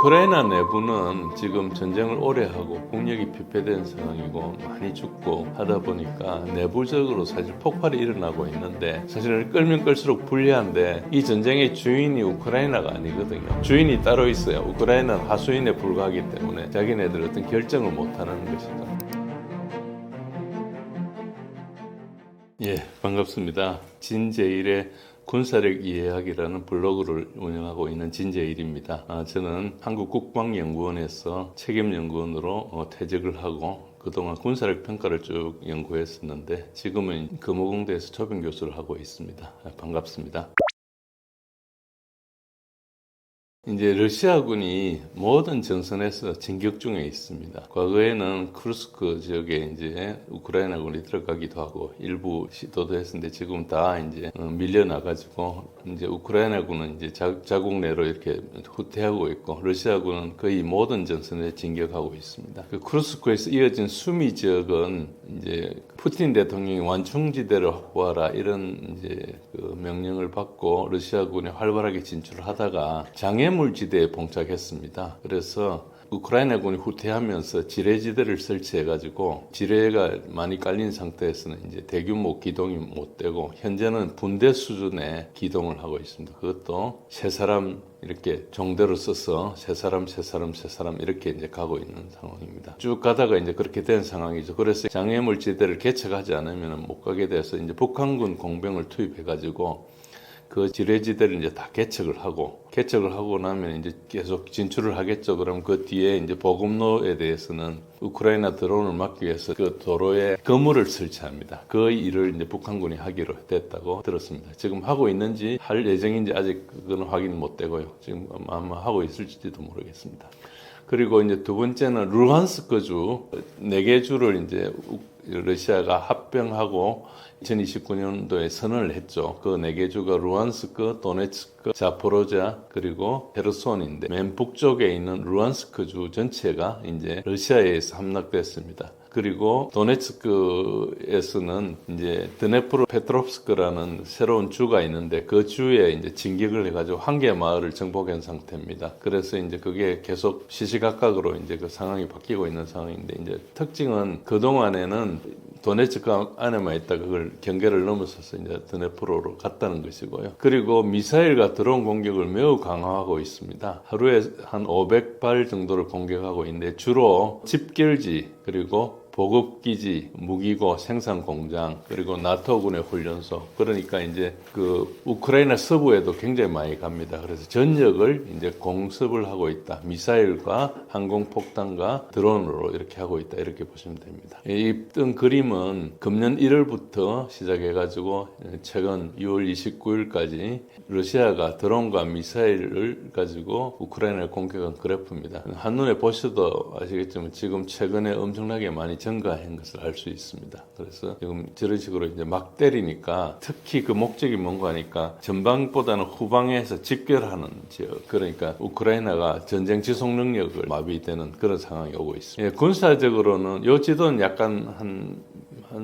우크라이나 내부는 지금 전쟁을 오래 하고 국력이 피폐된 상황이고 많이 죽고 하다 보니까 내부적으로 사실 폭발이 일어나고 있는데, 사실 끌면 끌수록 불리한데 이 전쟁의 주인이 우크라이나가 아니거든요. 주인이 따로 있어요. 우크라이나는 하수인에 불과하기 때문에 자기네들 어떤 결정을 못하는 것이죠. 예, 반갑습니다. 진제일의 군사력 이해하기라는 블로그를 운영하고 있는 진제일입니다. 저는 한국국방연구원에서 책임연구원으로 퇴직을 하고 그동안 군사력 평가를 쭉 연구했었는데, 지금은 금호공대에서 조병교수를 하고 있습니다. 반갑습니다. 이제 러시아군이 모든 전선에서 진격 중에 있습니다. 과거에는 쿠르스크 지역에 이제 우크라이나군이 들어가기도 하고 일부 시도도 했었는데, 지금 다 이제 밀려나가지고 이제 우크라이나군은 이제 자국 내로 이렇게 후퇴하고 있고, 러시아군은 거의 모든 전선에 진격하고 있습니다. 그 쿠르스크에서 이어진 수미 지역은 이제 푸틴 대통령이 완충지대를 확보하라 이런 이제 그 명령을 받고 러시아군이 활발하게 진출을 하다가 장애물지대에 봉착했습니다. 그래서 우크라이나군이 후퇴하면서 지뢰지대를 설치해가지고 지뢰가 많이 깔린 상태에서는 이제 대규모 기동이 못 되고, 현재는 분대 수준의 기동을 하고 있습니다. 그것도 세 사람 이렇게 종대로 써서 세 사람 이렇게 이제 가고 있는 상황입니다. 쭉 가다가 이제 그렇게 된 상황이죠. 그래서 장애물지대를 개척하지 않으면 못 가게 돼서 이제 북한군 공병을 투입해가지고 그 지뢰지대를 이제 다 개척을 하고 나면 이제 계속 진출을 하겠죠. 그럼 그 뒤에 이제 보급로에 대해서는 우크라이나 드론을 막기 위해서 그 도로에 거물을 설치합니다. 그 일을 이제 북한군이 하기로 됐다고 들었습니다. 지금 하고 있는지 할 예정인지 아직 그건 확인 못 되고요. 지금 아마 하고 있을지도 모르겠습니다. 그리고 이제 두 번째는 루한스크주 4개 주를 이제 러시아가 합병하고 2029년도에 선언을 했죠. 그 4개 주가 루한스크, 도네츠크, 자포로자 그리고 헤르손인데, 맨 북쪽에 있는 루한스크주 전체가 이제 러시아에 의해서 함락됐습니다. 그리고 도네츠크에서는 이제 드네프로 페트롭스크라는 새로운 주가 있는데, 그 주에 이제 진격을 해가지고 한 개 마을을 정복한 상태입니다. 그래서 이제 그게 계속 시시각각으로 이제 그 상황이 바뀌고 있는 상황인데, 이제 특징은 그동안에는 도네츠크 안에만 있다가 그걸 경계를 넘어서서 이제 드네프로로 갔다는 것이고요. 그리고 미사일과 드론 공격을 매우 강화하고 있습니다. 하루에 한 500발 정도를 공격하고 있는데, 주로 집결지 그리고 보급기지, 무기고, 생산공장, 그리고 나토군의 훈련소, 그러니까 이제 그 우크라이나 서부에도 굉장히 많이 갑니다. 그래서 전역을 이제 공습을 하고 있다. 미사일과 항공폭탄과 드론으로 이렇게 하고 있다. 이렇게 보시면 됩니다. 이 뜬 그림은 금년 1월부터 시작해가지고 최근 6월 29일까지 러시아가 드론과 미사일을 가지고 우크라이나를 공격한 그래프입니다. 한눈에 보셔도 아시겠지만 지금 최근에 엄청나게 많이 증가한 것을 알 수 있습니다. 그래서 지금 저런 식으로 이제 막 때리니까, 특히 그 목적이 뭔가 하니까 전방보다는 후방에서 집결하는 지역, 그러니까 우크라이나가 전쟁 지속 능력을 마비되는 그런 상황이 오고 있습니다. 예, 군사적으로는 이 지도는 약간 한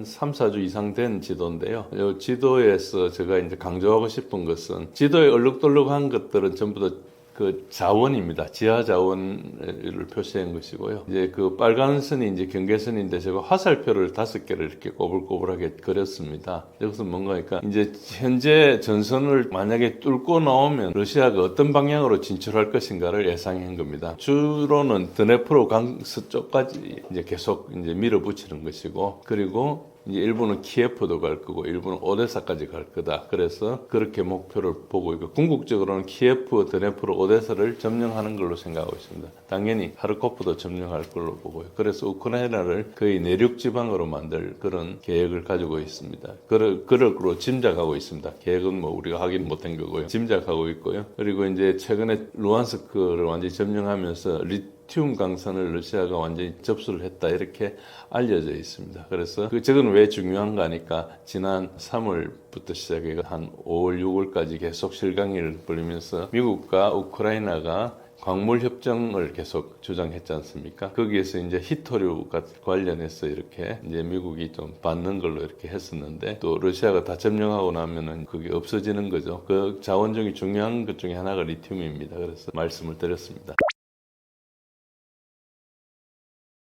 3, 4주 이상 된 지도인데요. 이 지도에서 제가 이제 강조하고 싶은 것은, 지도에 얼룩덜룩한 것들은 전부 다 그 자원입니다. 지하 자원을 표시한 것이고요. 이제 그 빨간 선이 이제 경계선인데, 제가 화살표를 5개를 이렇게 꼬불꼬불하게 그렸습니다. 여기서 뭔가 하니까, 이제 현재 전선을 만약에 뚫고 나오면 러시아가 어떤 방향으로 진출할 것인가를 예상한 겁니다. 주로는 드네프로 강서 쪽까지 이제 계속 이제 밀어붙이는 것이고, 그리고 이제 일부는 키예프도 갈 거고 일부는 오데사까지 갈 거다. 그래서 그렇게 목표를 보고 있고, 궁극적으로는 키예프, 드네프로, 오데사를 점령하는 걸로 생각하고 있습니다. 당연히 하르코프도 점령할 걸로 보고요. 그래서 우크라이나를 거의 내륙 지방으로 만들 그런 계획을 가지고 있습니다. 그럴 거로 짐작하고 있습니다. 계획은 뭐 우리가 확인 못한 거고요. 짐작하고 있고요. 그리고 이제 최근에 루한스크를 완전히 점령하면서 리튬 강산을 러시아가 완전히 접수를 했다, 이렇게 알려져 있습니다. 그래서 저건 왜 중요한가 하니까, 지난 3월부터 시작해 한 5월, 6월까지 계속 실강을 벌이면서 미국과 우크라이나가 광물 협정을 계속 주장했지 않습니까? 거기에서 이제 히토류가 관련해서 이렇게 이제 미국이 좀 받는 걸로 이렇게 했었는데, 또 러시아가 다 점령하고 나면은 그게 없어지는 거죠. 그 자원 중에 중요한 것 중에 하나가 리튬입니다. 그래서 말씀을 드렸습니다.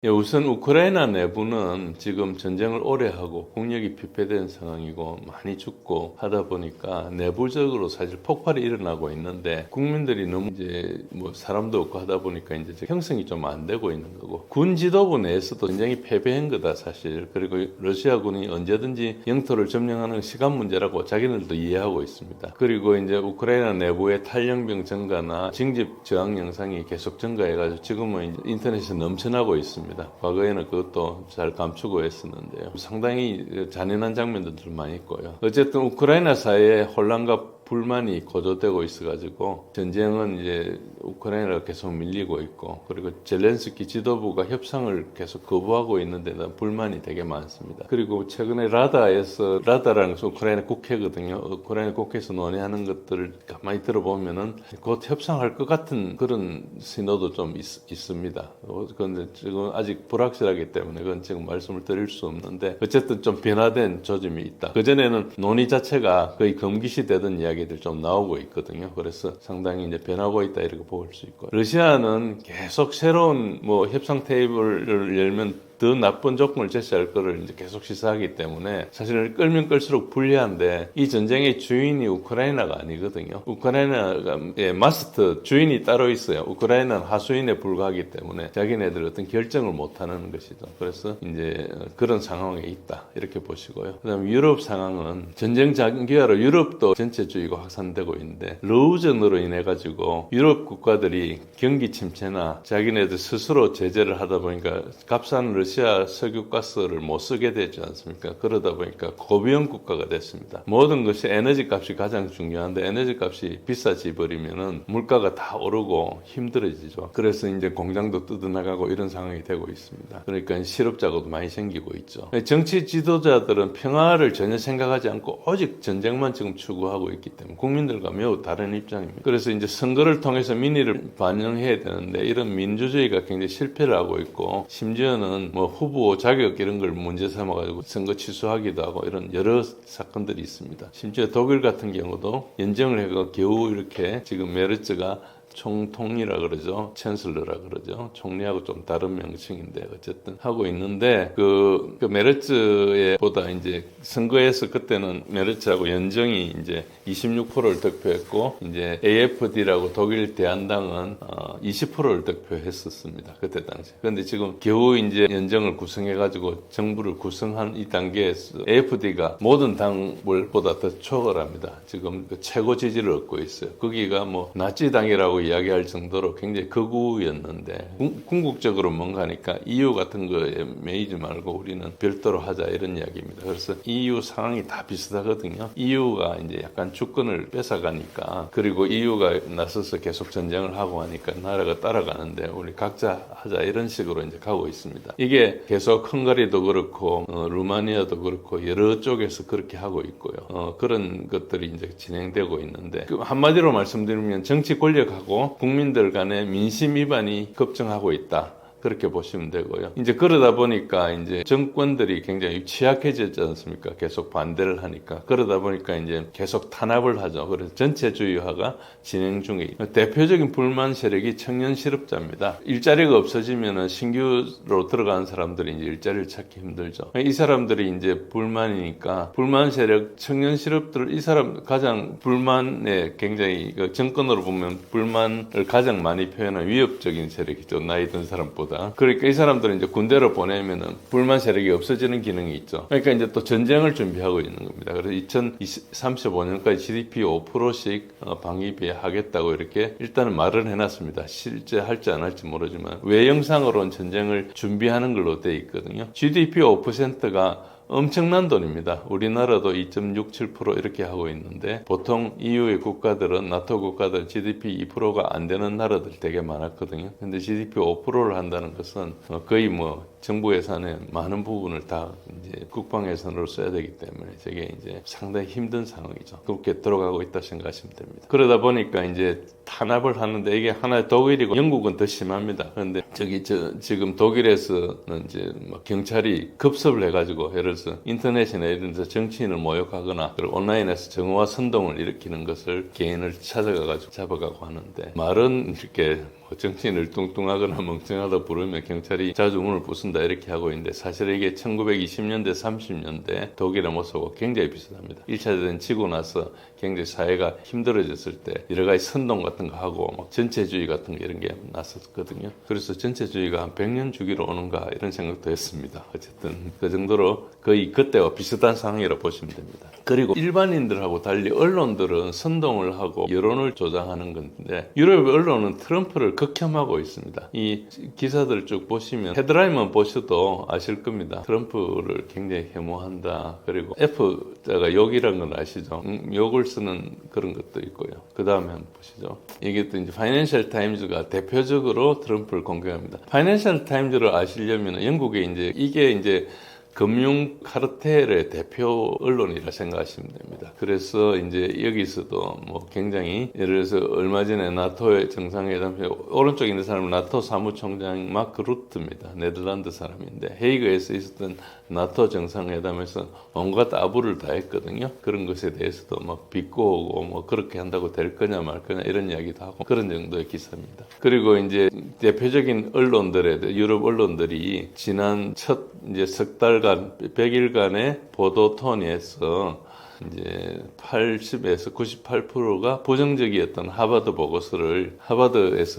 예, 우선 우크라이나 내부는 지금 전쟁을 오래 하고 국력이 피폐된 상황이고 많이 죽고 하다 보니까 내부적으로 사실 폭발이 일어나고 있는데 국민들이 너무 이제 뭐 사람도 없고 하다 보니까 이제 형성이 좀 안 되고 있는 거고 군 지도부 내에서도 전쟁이 패배한 거다 사실. 그리고 러시아군이 언제든지 영토를 점령하는 시간 문제라고 자기들도 이해하고 있습니다. 그리고 이제 우크라이나 내부의 탈영병 증가나 징집 저항 영상이 계속 증가해가지고 지금은 이제 인터넷에 넘쳐나고 있습니다. 과거에는 그것도 잘 감추고 했었는데요. 상당히 잔인한 장면들도 많이 있고요. 어쨌든 우크라이나 사회의 혼란과 불만이 고조되고 있어가지고 전쟁은 이제 우크라이나가 계속 밀리고 있고 그리고 젤렌스키 지도부가 협상을 계속 거부하고 있는데 불만이 되게 많습니다. 그리고 최근에 라다라는 것은 우크라이나 국회거든요. 우크라이나 국회에서 논의하는 것들을 가만히 들어보면은 곧 협상할 것 같은 그런 신호도 좀 있습니다. 그런데 지금 아직 불확실하기 때문에 그건 지금 말씀을 드릴 수 없는데 어쨌든 좀 변화된 조짐이 있다. 그전에는 논의 자체가 거의 금기시되던 이야기들 좀 나오고 있거든요. 그래서 상당히 이제 변하고 있다 이렇게 볼 수 있고 러시아는 계속 새로운 뭐 협상 테이블을 열면 더 나쁜 조건을 제시할 거를 이제 계속 시사하기 때문에 사실 끌면 끌수록 불리한데 이 전쟁의 주인이 우크라이나가 아니거든요. 우크라이나가 마스터 주인이 따로 있어요. 우크라이나는 하수인에 불과하기 때문에 자기네들 어떤 결정을 못하는 것이죠. 그래서 이제 그런 상황에 있다 이렇게 보시고요. 그다음 유럽 상황은 전쟁 장기화로 유럽도 전체주의가 확산되고 있는데 러우전으로 인해 가지고 유럽 국가들이 경기 침체나 자기네들 스스로 제재를 하다 보니까 값싼 러시아 석유가스를 못 쓰게 되지 않습니까? 그러다 보니까 고비용 국가가 됐습니다. 모든 것이 에너지 값이 가장 중요한데 에너지 값이 비싸지 버리면은 물가가 다 오르고 힘들어지죠. 그래서 이제 공장도 뜯어나가고 이런 상황이 되고 있습니다. 그러니까 실업자가도 많이 생기고 있죠. 정치 지도자들은 평화를 전혀 생각하지 않고 오직 전쟁만 지금 추구하고 있기 때문에 국민들과 매우 다른 입장입니다. 그래서 이제 선거를 통해서 민의를 반영해야 되는데 이런 민주주의가 굉장히 실패를 하고 있고 심지어는 뭐 후보 자격 이런 걸 문제 삼아가지고 선거 취소하기도 하고 이런 여러 사건들이 있습니다. 심지어 독일 같은 경우도 연정을 해가 겨우 이렇게 지금 메르츠가 총통이라 그러죠. 챈슬러라 그러죠. 총리하고 좀 다른 명칭인데 어쨌든 하고 있는데 그 메르츠에 보다 이제 선거에서 그때는 메르츠하고 연정이 이제 26%를 득표했고 이제 AfD라고 독일 대한당은 20%를 득표했었습니다. 그때 당시. 그런데 지금 겨우 이제 연정을 구성해가지고 정부를 구성한 이 단계에서 AfD가 모든 당보다 더 초월합니다. 지금 그 최고 지지를 얻고 있어요. 거기가 뭐 나치당이라고 이야기할 정도로 굉장히 극우였는데 궁극적으로 뭔가 하니까 EU 같은 거에 매이지 말고 우리는 별도로 하자 이런 이야기입니다. 그래서 EU 상황이 다 비슷하거든요. EU가 이제 약간 주권을 뺏어가니까 그리고 EU가 나서서 계속 전쟁을 하고 하니까 나라가 따라가는데 우리 각자 하자 이런 식으로 이제 가고 있습니다. 이게 계속 헝가리도 그렇고 루마니아도 그렇고 여러 쪽에서 그렇게 하고 있고요. 그런 것들이 이제 진행되고 있는데 한마디로 말씀드리면 정치 권력하고 국민들 간의 민심 위반이 급증하고 있다. 그렇게 보시면 되고요. 이제 그러다 보니까 이제 정권들이 굉장히 취약해졌지 않습니까? 계속 반대를 하니까. 그러다 보니까 이제 계속 탄압을 하죠. 그래서 전체주의화가 진행 중에 대표적인 불만 세력이 청년 실업자입니다. 일자리가 없어지면은 신규로 들어가는 사람들이 이제 일자리를 찾기 힘들죠. 이 사람들이 이제 불만이니까 불만 세력 청년 실업들 이 사람 가장 불만에 굉장히 정권으로 보면 불만을 가장 많이 표현한 위협적인 세력이죠. 나이 든 사람보다. 그러니까 이 사람들은 이제 군대로 보내면은 불만 세력이 없어지는 기능이 있죠. 그러니까 이제 또 전쟁을 준비하고 있는 겁니다. 그래서 2035년까지 GDP 5%씩 방위비에 하겠다고 이렇게 일단은 말을 해놨습니다. 실제 할지 안 할지 모르지만 외형상으로는 전쟁을 준비하는 걸로 돼 있거든요. GDP 5%가 엄청난 돈입니다. 우리나라도 2.67% 이렇게 하고 있는데 보통 EU의 국가들은 나토 국가들 GDP 2%가 안 되는 나라들 되게 많았거든요. 근데 GDP 5%를 한다는 것은 거의 뭐 정부 예산의 많은 부분을 다 이제 국방 예산으로 써야 되기 때문에 저게 이제 상당히 힘든 상황이죠. 그렇게 들어가고 있다 생각하시면 됩니다. 그러다 보니까 이제 탄압을 하는데 이게 하나의 독일이고 영국은 더 심합니다. 그런데 지금 독일에서는 이제 뭐 경찰이 급습을 해가지고 예를 들어서 인터넷이나 이런 데서 정치인을 모욕하거나 그리고 온라인에서 정오와 선동을 일으키는 것을 개인을 찾아가가지고 잡아가고 하는데 말은 이렇게 뭐 정치인을 뚱뚱하거나 멍청하다 부르면 경찰이 자주 문을 부순다 이렇게 하고 있는데 사실 이게 1920년대 30년대 독일의 모습하고 굉장히 비슷합니다. 1차 대전 치고 나서 굉장히 사회가 힘들어졌을 때 여러 가지 선동 같은 거 하고 막 전체주의 같은 거 이런 게 났었거든요. 그래서 전체주의가 한 100년 주기로 오는가 이런 생각도 했습니다. 어쨌든 그 정도로 거의 그때와 비슷한 상황이라고 보시면 됩니다. 그리고 일반인들하고 달리 언론들은 선동을 하고 여론을 조장하는 건데 유럽 언론은 트럼프를 극혐하고 있습니다. 이 기사들 쭉 보시면 헤드라인만 보셔도 아실 겁니다. 트럼프를 굉장히 혐오한다. 그리고 F자가 욕이라는 건 아시죠? 욕을 쓰는 그런 것도 있고요. 그 다음에 한번 보시죠. 이게 또 이제 파이낸셜 타임즈가 대표적으로 트럼프를 공격합니다. 파이낸셜 타임즈를 아시려면 영국에 이게 이제 금융 카르텔의 대표 언론이라 생각하시면 됩니다. 그래서 이제 여기서도 뭐 굉장히 예를 들어서 얼마 전에 나토의 정상회담 오른쪽에 있는 사람은 나토 사무총장 마크 루트입니다. 네덜란드 사람인데 헤이그에서 있었던 나토 정상회담에서 온갖 아부를 다 했거든요. 그런 것에 대해서도 막 비꼬고 뭐 그렇게 한다고 될 거냐 말 거냐 이런 이야기도 하고 그런 정도의 기사입니다. 그리고 이제 대표적인 언론들의 유럽 언론들이 지난 첫 이제 석 달간 100일간의 보도 톤에서 이제 80에서 98%가 부정적이었던 하버드에서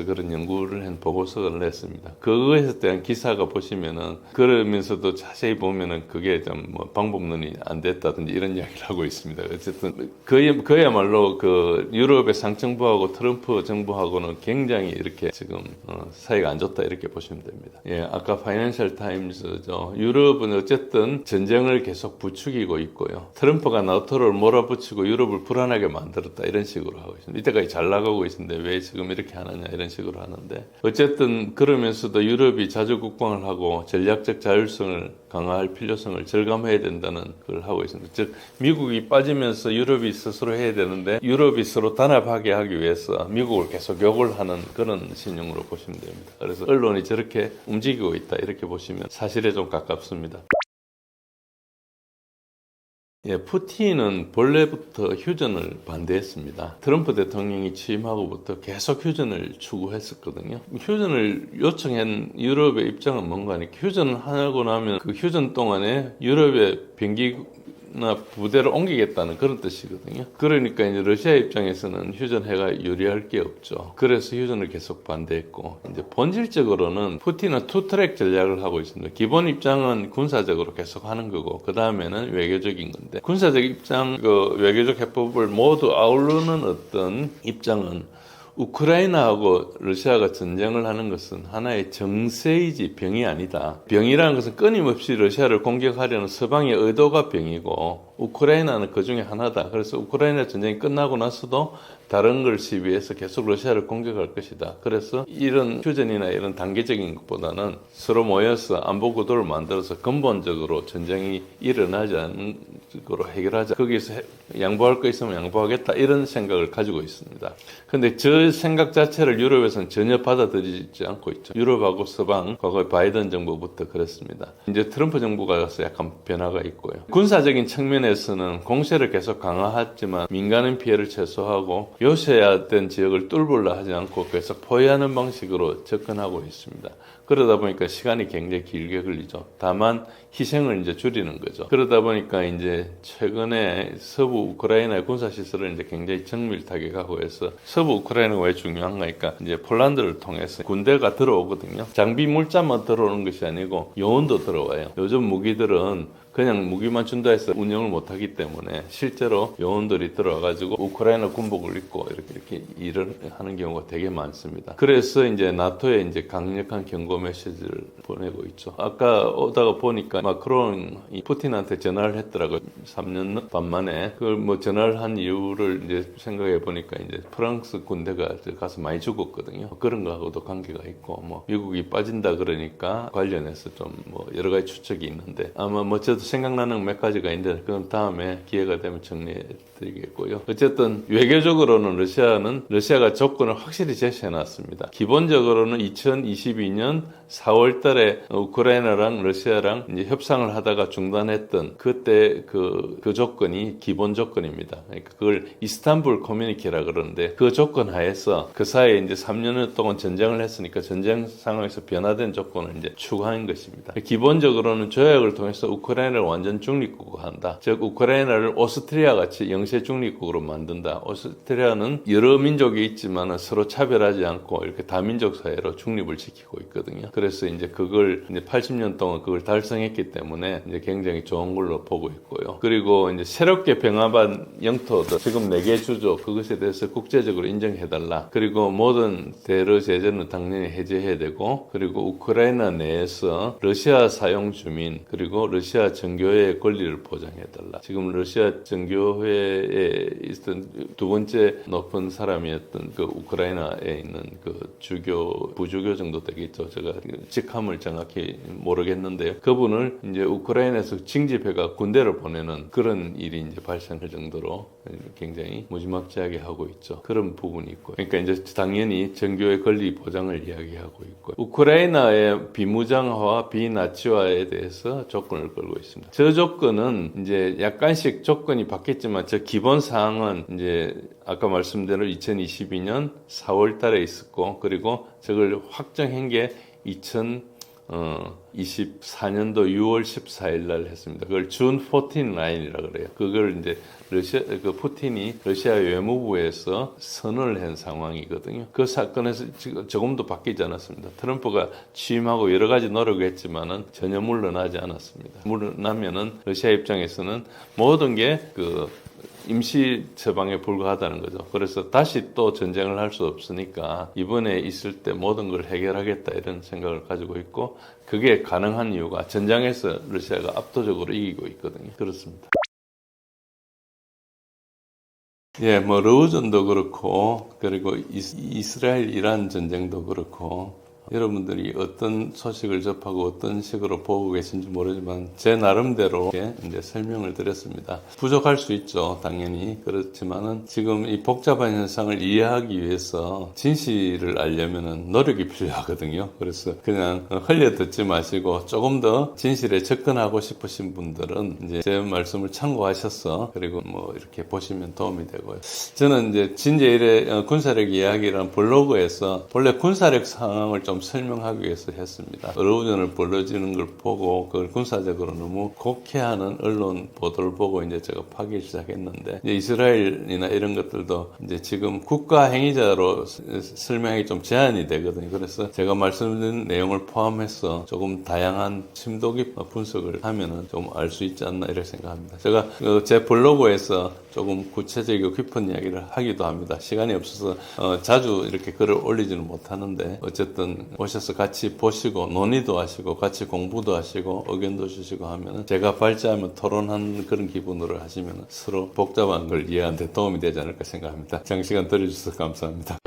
그런 연구를 한 보고서를 냈습니다. 그거에 대한 기사가 보시면은 그러면서도 자세히 보면은 그게 좀 뭐 방법론이 안 됐다든지 이런 이야기를 하고 있습니다. 어쨌든 그야말로 그 유럽의 상정부하고 트럼프 정부하고는 굉장히 이렇게 지금 사이가 안 좋다 이렇게 보시면 됩니다. 예, 아까 파이낸셜 타임즈죠. 유럽은 어쨌든 전쟁을 계속 부추기고 있고요. 트럼프가 나토를 몰아붙이고 유럽을 불안하게 만들었다 이런 식으로 하고 있습니다. 이때까지 잘 나가고 있는데 왜 지금 이렇게 하느냐 이런 식으로 하는데 어쨌든 그러면서도 유럽이 자주 국방을 하고 전략적 자율성을 강화할 필요성을 절감해야 된다는 걸 하고 있습니다. 즉 미국이 빠지면서 유럽이 스스로 해야 되는데 유럽이 서로 단합하게 하기 위해서 미국을 계속 욕을 하는 그런 신용으로 보시면 됩니다. 그래서 언론이 저렇게 움직이고 있다 이렇게 보시면 사실에 좀 가깝습니다. 예, 푸틴은 본래부터 휴전을 반대했습니다. 트럼프 대통령이 취임하고부터 계속 휴전을 추구했었거든요. 휴전을 요청한 유럽의 입장은 뭔가 하니까 휴전을 하고 나면 그 휴전 동안에 유럽의 병기나 부대를 옮기겠다는 그런 뜻이거든요. 그러니까 이제 러시아 입장에서는 휴전해가 유리할 게 없죠. 그래서 휴전을 계속 반대했고, 이제 본질적으로는 푸틴은 투트랙 전략을 하고 있습니다. 기본 입장은 군사적으로 계속 하는 거고, 그 다음에는 외교적인 건데, 군사적 입장, 외교적 해법을 모두 아우르는 어떤 입장은 우크라이나하고 러시아가 전쟁을 하는 것은 하나의 정세이지 병이 아니다. 병이라는 것은 끊임없이 러시아를 공격하려는 서방의 의도가 병이고 우크라이나는 그 중에 하나다. 그래서 우크라이나 전쟁이 끝나고 나서도 다른 걸 시비해서 계속 러시아를 공격할 것이다. 그래서 이런 휴전이나 이런 단계적인 것보다는 서로 모여서 안보 구도를 만들어서 근본적으로 전쟁이 일어나지 않는 식으로 해결하자. 거기서 양보할 거 있으면 양보하겠다. 이런 생각을 가지고 있습니다. 근데 저 생각 자체를 유럽에서는 전혀 받아들이지 않고 있죠. 유럽하고 서방, 과거 바이든 정부부터 그랬습니다. 이제 트럼프 정부가 가서 약간 변화가 있고요. 군사적인 측면에서는 공세를 계속 강화했지만 민간인 피해를 최소화하고 요새화된 지역을 뚫으려 하지 않고 계속 포위하는 방식으로 접근하고 있습니다. 그러다 보니까 시간이 굉장히 길게 걸리죠. 다만 희생을 이제 줄이는 거죠. 그러다 보니까 이제 최근에 서부 우크라이나의 군사시설을 이제 굉장히 정밀하게 가고 해서 서부 우크라이나가 왜 중요한가 하니까 이제 폴란드를 통해서 군대가 들어오거든요. 장비 물자만 들어오는 것이 아니고 요원도 들어와요. 요즘 무기들은 그냥 무기만 준다 해서 운영을 못하기 때문에 실제로 요원들이 들어와가지고 우크라이나 군복을 입고 이렇게 일을 하는 경우가 되게 많습니다. 그래서 이제 나토에 이제 강력한 경고 메시지를 보내고 있죠. 아까 오다가 보니까 마크론이 푸틴한테 전화를 했더라고요. 3년 반 만에. 그걸 뭐 전화를 한 이유를 이제 생각해 보니까 이제 프랑스 군대가 가서 많이 죽었거든요. 그런 거하고도 관계가 있고 뭐 미국이 빠진다 그러니까 관련해서 좀 뭐 여러 가지 추측이 있는데 아마 뭐 저도 생각나는 몇 가지가 있는데 그건 다음에 기회가 되면 정리해 드리겠고요. 어쨌든 외교적으로는 러시아가 조건을 확실히 제시해놨습니다. 기본적으로는 2022년 4월 달에 우크라이나랑 러시아랑 이제 협상을 하다가 중단했던 그때 그 조건이 기본 조건입니다. 그러니까 그걸 이스탄불 커뮤니케라 그러는데 그 조건 하에서 그 사이에 이제 3년 동안 전쟁을 했으니까 전쟁 상황에서 변화된 조건을 이제 추가한 것입니다. 기본적으로는 조약을 통해서 우크라이나를 완전 중립국으로 한다. 즉 우크라이나를 오스트리아 같이 영세 중립국으로 만든다. 오스트리아는 여러 민족이 있지만 서로 차별하지 않고 이렇게 다민족 사회로 중립을 지키고 있거든요. 그래서 이제 그걸 이제 80년 동안 그걸 달성했기 때문에 이제 굉장히 좋은 걸로 보고 있고요. 그리고 이제 새롭게 병합한 영토도 지금 4개 주죠. 그것에 대해서 국제적으로 인정해달라. 그리고 모든 대러 제재는 당연히 해제해야 되고, 그리고 우크라이나 내에서 러시아 사용 주민 그리고 러시아 정교회의 권리를 보장해달라. 지금 러시아 정교회에 있던 두 번째 높은 사람이었던 그 우크라이나에 있는 그 부주교 정도 되겠죠. 제가 직함을 정확히 모르겠는데요. 그분을 이제 우크라이나에서 징집해가 군대를 보내는 그런 일이 이제 발생할 정도로 굉장히 무지막지하게 하고 있죠. 그런 부분이 있고. 그러니까 이제 당연히 정교의 권리 보장을 이야기하고 있고. 우크라이나의 비무장화와 비나치화에 대해서 조건을 걸고 있습니다. 저 조건은 이제 약간씩 조건이 바뀌었지만 저 기본 사항은 이제 아까 말씀대로 2022년 4월 달에 있었고, 그리고 저걸 확정한 게 2024년도 6월 14일 날 했습니다. 그걸 준 14 라인이라 그래요. 그걸 이제 푸틴이 러시아 외무부에서 선언을 한 상황이거든요. 그 사건에서 지금 조금도 바뀌지 않았습니다. 트럼프가 취임하고 여러 가지 노력을 했지만은 전혀 물러나지 않았습니다. 물러나면은 러시아 입장에서는 모든 게 임시 처방에 불과하다는 거죠. 그래서 다시 또 전쟁을 할 수 없으니까 이번에 있을 때 모든 걸 해결하겠다 이런 생각을 가지고 있고, 그게 가능한 이유가 전장에서 러시아가 압도적으로 이기고 있거든요. 그렇습니다. 예, 러우전도 그렇고, 그리고 이스라엘 이란 전쟁도 그렇고, 여러분들이 어떤 소식을 접하고 어떤 식으로 보고 계신지 모르지만 제 나름대로 이제 설명을 드렸습니다. 부족할 수 있죠, 당연히. 그렇지만은 지금 이 복잡한 현상을 이해하기 위해서 진실을 알려면은 노력이 필요하거든요. 그래서 그냥 흘려 듣지 마시고 조금 더 진실에 접근하고 싶으신 분들은 이제 제 말씀을 참고하셔서 그리고 이렇게 보시면 도움이 되고요. 저는 이제 진제일의 군사력 이야기라는 블로그에서 본래 군사력 상황을 좀 설명하기 위해서 했습니다. 어로우전을 벌어지는 걸 보고 그걸 군사적으로 너무 곡해하는 언론 보도를 보고 이제 제가 파기 시작했는데, 이제 이스라엘이나 이런 것들도 이제 지금 국가 행위자로 설명이 좀 제한이 되거든요. 그래서 제가 말씀드린 내용을 포함해서 조금 다양한 심도 깊은 분석을 하면은 좀 알 수 있지 않나 이렇게 생각합니다. 제가 제 블로그에서 조금 구체적이고 깊은 이야기를 하기도 합니다. 시간이 없어서 자주 이렇게 글을 올리지는 못하는데, 어쨌든 오셔서 같이 보시고 논의도 하시고 같이 공부도 하시고 의견도 주시고 하면은 제가 발제하면 토론하는 그런 기분으로 하시면 서로 복잡한 걸 이해하는 데 도움이 되지 않을까 생각합니다. 장시간 들어주셔서 감사합니다.